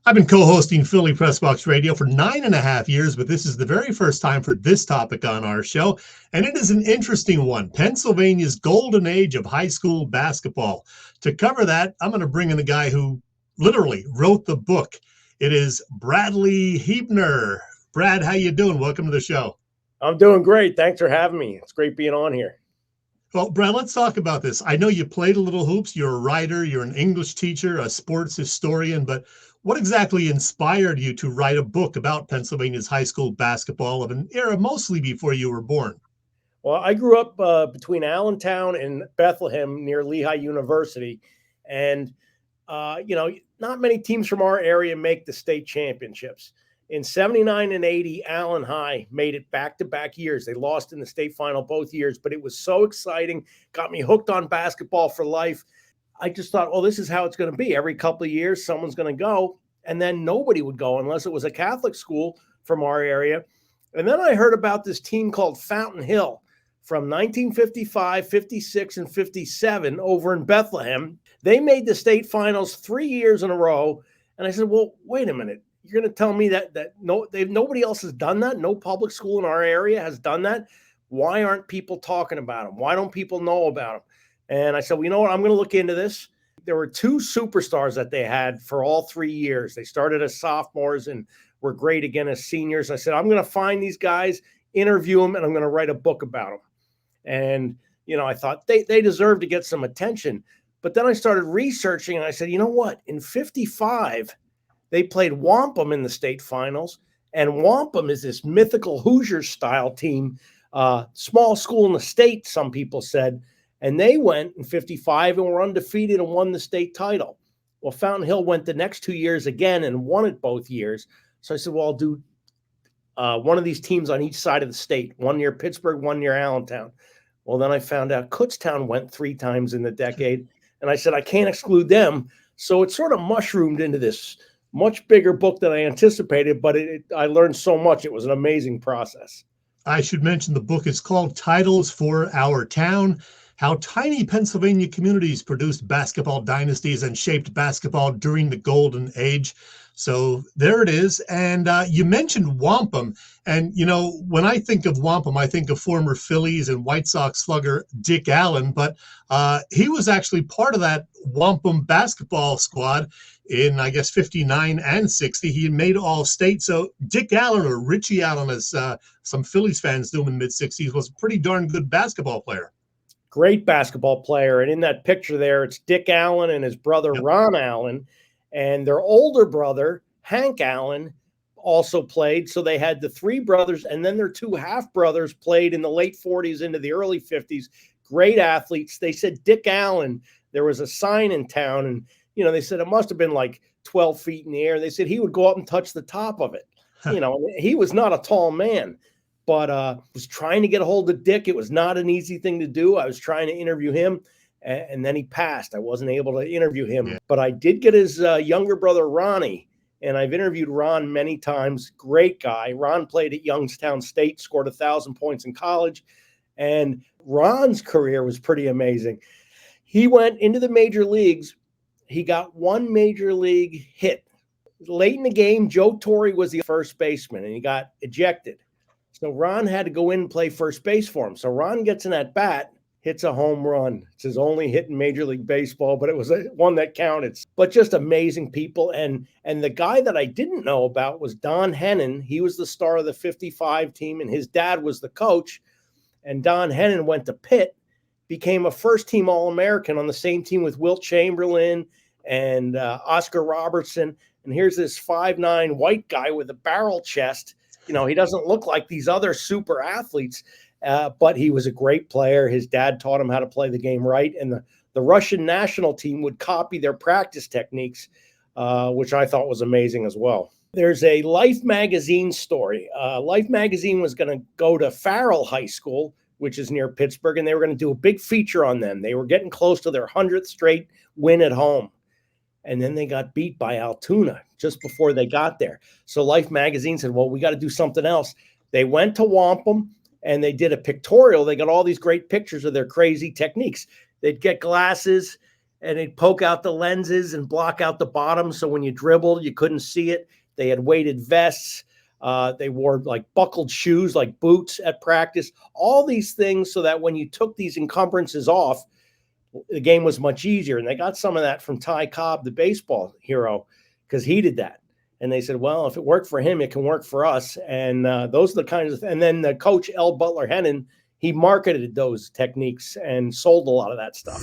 I've been co-hosting Philly Pressbox Radio for 9.5 years, but this is the very first time for this topic on our show, and it is an interesting one, Pennsylvania's golden age of high school basketball. To cover that, I'm going to bring in the guy who literally wrote the book. It is Bradley Huebner. Brad, how you doing? Welcome to the show. I'm doing great. Thanks for having me. It's great being on here. Well, Brad, let's talk about this. I know you played a little hoops. You're a writer, you're an English teacher, a sports historian, but what exactly inspired you to write a book about Pennsylvania's high school basketball of an era mostly before you were born? Well, I grew up between Allentown and Bethlehem near Lehigh University. And, not many teams from our area make the state championships. In 79 and 80, Allen High made it back-to-back years. They lost in the state final both years, but it was so exciting, got me hooked on basketball for life. I just thought, oh, this is how it's going to be. Every couple of years, someone's going to go, and then nobody would go unless it was a Catholic school from our area. And then I heard about this team called Fountain Hill from 1955, 56, and 57 over in Bethlehem. They made the state finals 3 years in a row. And I said, well, wait a minute. You're going to tell me that nobody else has done that? No public school in our area has done that? Why aren't people talking about them? Why don't people know about them? And I said, well, you know what? I'm going to look into this. There were two superstars that they had for all 3 years. They started as sophomores and were great again as seniors. I said, I'm going to find these guys, interview them, and I'm going to write a book about them. And, I thought they deserve to get some attention. But then I started researching, and I said, you know what? In 55, they played Wampum in the state finals. And Wampum is this mythical Hoosiers-style team, small school in the state, some people said. And they went in 55 and were undefeated and won the state title. Well, Fountain Hill went the next 2 years again and won it both years. So I said, well, I'll do one of these teams on each side of the state, one near Pittsburgh, one near Allentown. Well, then I found out Kutztown went 3 times in the decade. And I said, I can't exclude them. So it sort of mushroomed into this much bigger book than I anticipated, but I learned so much. It was an amazing process. I should mention the book is called Titles for Our Town: How Tiny Pennsylvania Communities Produced Basketball Dynasties and Shaped Basketball During the Golden Age. So there it is. And you mentioned Wampum. And, when I think of Wampum, I think of former Phillies and White Sox slugger Dick Allen. But he was actually part of that Wampum basketball squad in, I guess, 59 and 60. He made All-State. So Dick Allen, or Richie Allen, as some Phillies fans knew him in the mid-60s, was a pretty darn good basketball player. Great basketball player. And in that picture there, it's Dick Allen and his brother, Yep. Ron Allen. And their older brother, Hank Allen, also played. So they had the 3 brothers, and then their 2 half-brothers played in the late 40s into the early 50s. Great athletes. They said Dick Allen, there was a sign in town, and, they said it must have been like 12 feet in the air. They said he would go up and touch the top of it. He was not a tall man, but was trying to get a hold of Dick. It was not an easy thing to do. I was trying to interview him. And then he passed. I wasn't able to interview him, but I did get his younger brother, Ronnie, and I've interviewed Ron many times. Great guy. Ron played at Youngstown State, scored 1,000 points in college, and Ron's career was pretty amazing. He went into the major leagues. He got 1 major league hit. Late in the game, Joe Torre was the first baseman, and he got ejected. So Ron had to go in and play first base for him. So Ron gets in at bat, hits a home run. It's his only hit in Major League Baseball, but it was one that counted. But just amazing people. And the guy that I didn't know about was Don Hennon. He was the star of the 55 team, and his dad was the coach. And Don Hennon went to Pitt, became a first-team All-American on the same team with Wilt Chamberlain and Oscar Robertson. And here's this 5'9" white guy with a barrel chest. He doesn't look like these other super athletes. But he was a great player. His dad taught him how to play the game right. And the Russian national team would copy their practice techniques, which I thought was amazing as well. There's a Life magazine story. Life magazine was going to go to Farrell High School, which is near Pittsburgh, and they were going to do a big feature on them. They were getting close to their 100th straight win at home. And then they got beat by Altoona just before they got there. So Life magazine said, well, we got to do something else. They went to Wampum and they did a pictorial. They got all these great pictures of their crazy techniques. They'd get glasses and they'd poke out the lenses and block out the bottom. So when you dribbled, you couldn't see it. They had weighted vests. They wore like buckled shoes, like boots at practice, all these things so that when you took these encumbrances off, the game was much easier. And they got some of that from Ty Cobb, the baseball hero, because he did that. And they said, well, if it worked for him, it can work for us. And those are the kinds of, and then the coach, L. Butler Hennon, he marketed those techniques and sold a lot of that stuff.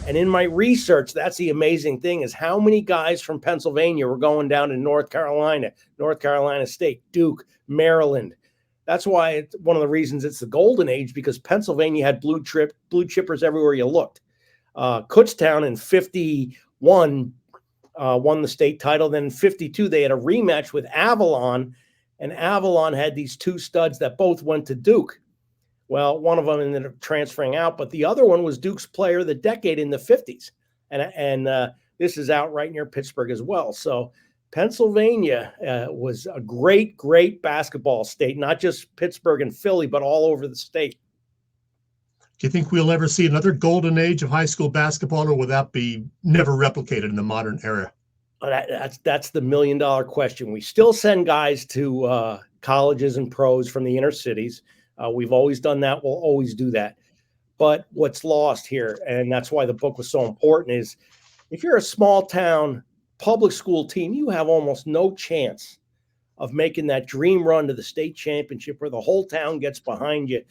And in my research, that's the amazing thing, is how many guys from Pennsylvania were going down to North Carolina State, Duke, Maryland. That's why it's one of the reasons it's the golden age, because Pennsylvania had blue chippers everywhere you looked. Kutztown in 51 won the state title. Then in 52, they had a rematch with Avalon, and Avalon had these two studs that both went to Duke. Well, one of them ended up transferring out, but the other one was Duke's player of the decade in the 50s. And this is out right near Pittsburgh as well. So Pennsylvania was a great, great basketball state, not just Pittsburgh and Philly, but all over the state. Do you think we'll ever see another golden age of high school basketball, or will that be never replicated in the modern era? That's the $1 million question. We still send guys to colleges and pros from the inner cities. We've always done that. We'll always do that. But what's lost here, and that's why the book was so important, is if you're a small town public school team, you have almost no chance of making that dream run to the state championship where the whole town gets behind you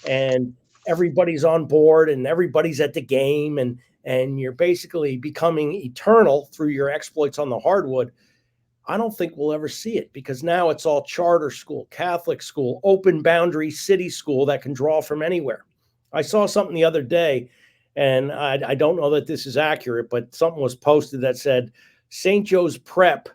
and everybody's on board and everybody's at the game, and you're basically becoming eternal through your exploits on the hardwood. I don't think we'll ever see it, because now it's all charter school, Catholic school, open boundary city school that can draw from anywhere. I saw something the other day, and I don't know that this is accurate, but something was posted that said St. Joe's Prep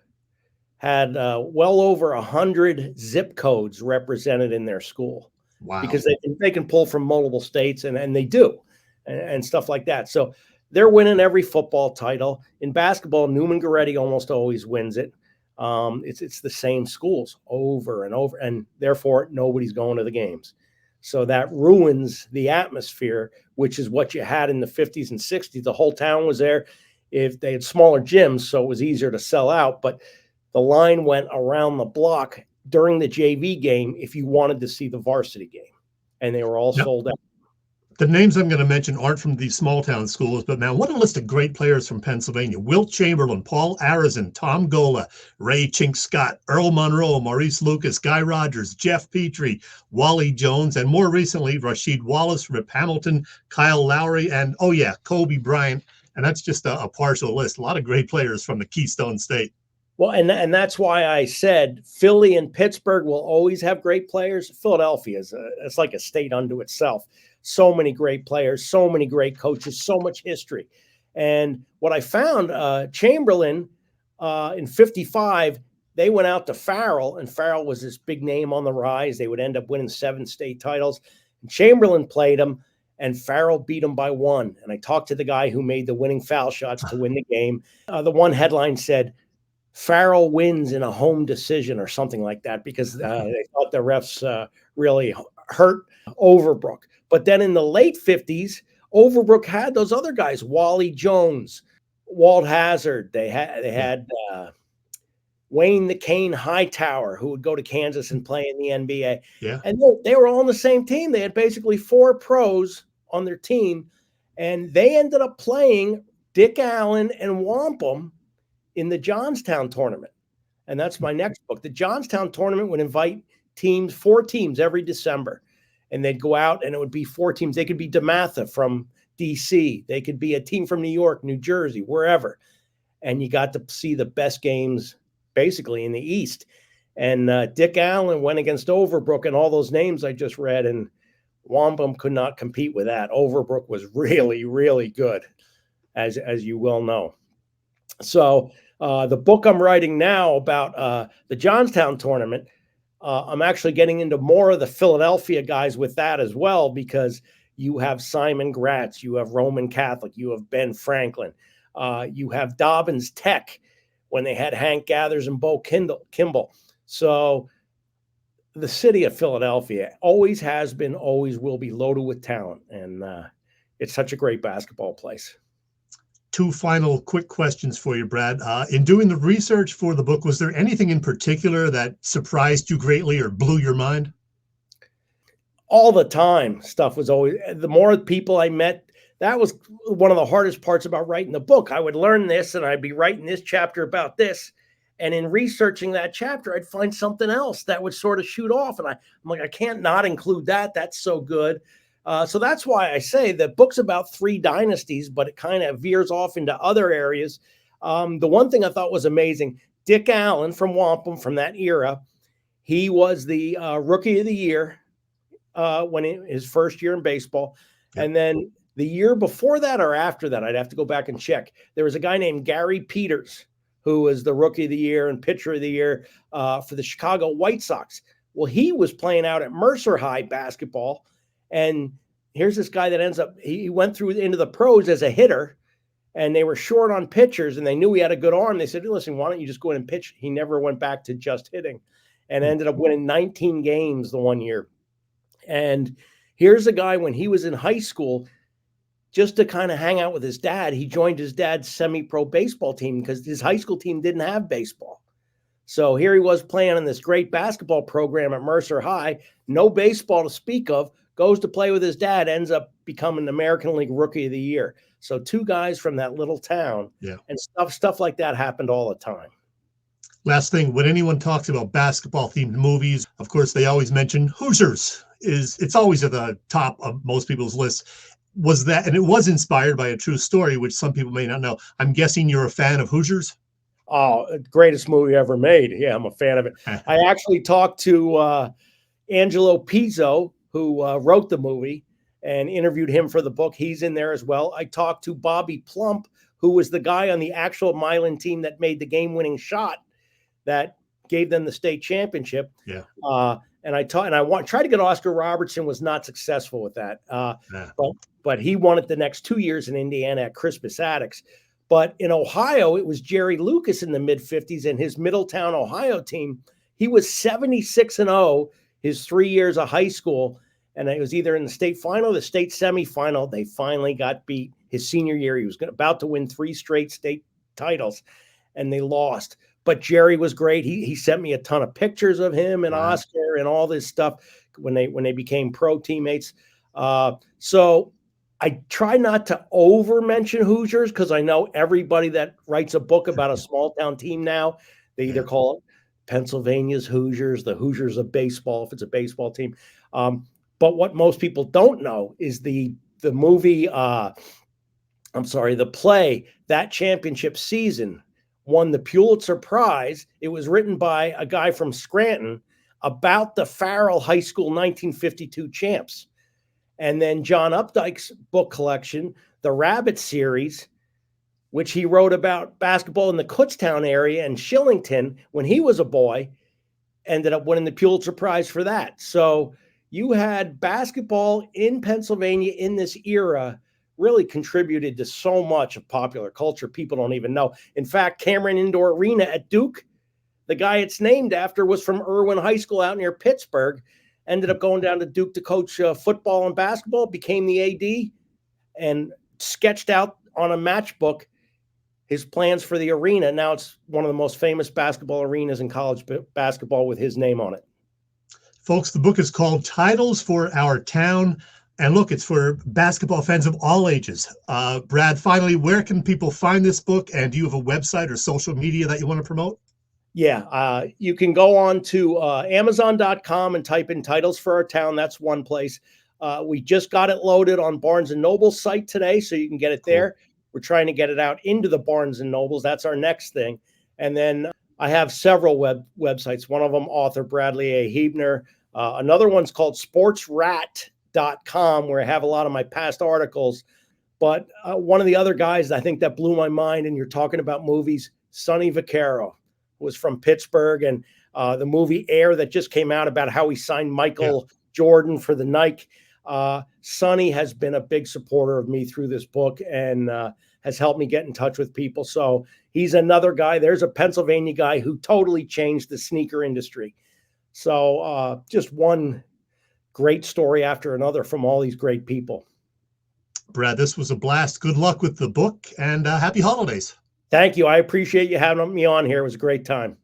had well over 100 zip codes represented in their school. Wow. Because they can pull from multiple states, and they do, and stuff like that. So they're winning every football title. In basketball, Newman Goretti almost always wins it. It's the same schools over and over, and therefore nobody's going to the games. So that ruins the atmosphere, which is what you had in the 50s and 60s. The whole town was there. If they had smaller gyms, so it was easier to sell out, but the line went around the block during the JV game if you wanted to see the varsity game, and they were all sold out. The names I'm going to mention aren't from these small town schools, but man, what a list of great players from Pennsylvania. Wilt Chamberlain, Paul Arizin, Tom Gola, Ray Chink Scott, Earl Monroe, Maurice Lucas, Guy Rogers, Jeff Petrie, Wally Jones, and more recently, Rasheed Wallace, Rip Hamilton, Kyle Lowry, and Kobe Bryant. And that's just a partial list. A lot of great players from the Keystone State. Well, and that's why I said Philly and Pittsburgh will always have great players. Philadelphia it's like a state unto itself. So many great players, so many great coaches, so much history. And what I found, Chamberlain in 55, they went out to Farrell, and Farrell was this big name on the rise. They would end up winning 7 state titles. And Chamberlain played them, and Farrell beat them by 1. And I talked to the guy who made the winning foul shots to win the game. The one headline said, Farrell wins in a home decision or something like that, because they thought the refs really hurt Overbrook. But then in the late 50s, Overbrook had those other guys, Wally Jones, Walt Hazard. They had Wayne the Cane Hightower, who would go to Kansas and play in the NBA. Yeah. And they were all on the same team. They had basically 4 pros on their team, and they ended up playing Dick Allen and Wampum in the Johnstown tournament. And that's my next book. The Johnstown tournament would invite 4 teams every December, and they'd go out, and it would be 4 teams. They could be DeMatha from DC. They could be a team from New York, New Jersey, wherever. And you got to see the best games basically in the East. And Dick Allen went against Overbrook and all those names I just read, and Wampum could not compete with that. Overbrook was really, really good, as you well know. So the book I'm writing now about the Johnstown tournament, I'm actually getting into more of the Philadelphia guys with that as well, because you have Simon Gratz, you have Roman Catholic, you have Ben Franklin, you have Dobbins Tech when they had Hank Gathers and Bo Kimball. So the city of Philadelphia always has been, always will be loaded with talent, and it's such a great basketball place. two final quick questions for you, Brad. In doing the research for the book, was there anything in particular that surprised you greatly or blew your mind? All the time, stuff was always, the more people I met, that was one of the hardest parts about writing the book. I would learn this and I'd be writing this chapter about this. And in researching that chapter, I'd find something else that would sort of shoot off. And I'm like, I can't not include that. That's so good. So that's why I say the book's about three dynasties, but it kind of veers off into other areas. The one thing I thought was amazing, Dick Allen from Wampum from that era, he was the Rookie of the Year his first year in baseball. Yep. And then the year before that or after that, I'd have to go back and check. There was a guy named Gary Peters, who was the Rookie of the Year and Pitcher of the Year for the Chicago White Sox. Well, he was playing out at Mercer High basketball. And here's this guy that ends up, he went through into the pros as a hitter, and they were short on pitchers, and they knew he had a good arm. They said, listen, why don't you just go in and pitch? He never went back to just hitting and ended up winning 19 games the one year. And here's a guy, when he was in high school, just to kind of hang out with his dad, he joined his dad's semi-pro baseball team because his high school team didn't have baseball. So here he was playing in this great basketball program at Mercer High, no baseball to speak of, goes to play with his dad, ends up becoming the American League Rookie of the Year. So two guys from that little town, and stuff like that happened all the time. Last thing, when anyone talks about basketball-themed movies, of course, they always mention Hoosiers. It's always at the top of most people's lists. Was that, and it was inspired by a true story, which some people may not know. I'm guessing you're a fan of Hoosiers? Oh, greatest movie ever made. Yeah, I'm a fan of it. I actually talked to Angelo Pizzo, who wrote the movie, and interviewed him for the book. He's in there as well. I talked to Bobby Plump, who was the guy on the actual Milan team that made the game-winning shot that gave them the state championship. Yeah. And I tried to get Oscar Robertson, was not successful with that. But he won it the next 2 years in Indiana at Crispus Attucks. But in Ohio, it was Jerry Lucas in the mid-50s and his Middletown, Ohio team. He was 76-0 his 3 years of high school. And it was either in the state final, the state semifinal. They finally got beat his senior year. He was about to win 3 straight state titles, and they lost. But Jerry was great. He sent me a ton of pictures of him and Oscar and all this stuff when they became pro teammates. So I try not to over mention Hoosiers because I know everybody that writes a book about a small town team now, they either call it Pennsylvania's Hoosiers, the Hoosiers of baseball, if it's a baseball team. But what most people don't know is the movie, the play, that championship season won the Pulitzer Prize. It was written by a guy from Scranton about the Farrell High School 1952 champs. And then John Updike's book collection, the Rabbit series, which he wrote about basketball in the Kutztown area and Shillington when he was a boy, ended up winning the Pulitzer Prize for that. So you had basketball in Pennsylvania in this era really contributed to so much of popular culture people don't even know. In fact, Cameron Indoor Arena at Duke, the guy it's named after was from Irwin High School out near Pittsburgh, ended up going down to Duke to coach football and basketball, became the AD, and sketched out on a matchbook his plans for the arena. Now it's one of the most famous basketball arenas in college basketball with his name on it. Folks, the book is called Titles for Our Town. And look, it's for basketball fans of all ages. Brad, finally, where can people find this book? And do you have a website or social media that you want to promote? Yeah, you can go on to Amazon.com and type in Titles for Our Town. That's one place. We just got it loaded on Barnes & Noble's site today, so you can get it there. We're trying to get it out into the Barnes & Nobles. That's our next thing. And then I have several websites. One of them, author Bradley Huebner. Another one's called sportsrat.com, where I have a lot of my past articles. But one of the other guys I think that blew my mind, and you're talking about movies, Sonny Vaccaro was from Pittsburgh, and the movie Air that just came out about how he signed Michael Jordan for the Nike. Sonny has been a big supporter of me through this book and has helped me get in touch with people. So he's another guy. There's a Pennsylvania guy who totally changed the sneaker industry. So just one great story after another from all these great people. Brad, this was a blast. Good luck with the book, and happy holidays. Thank you. I appreciate you having me on here. It was a great time.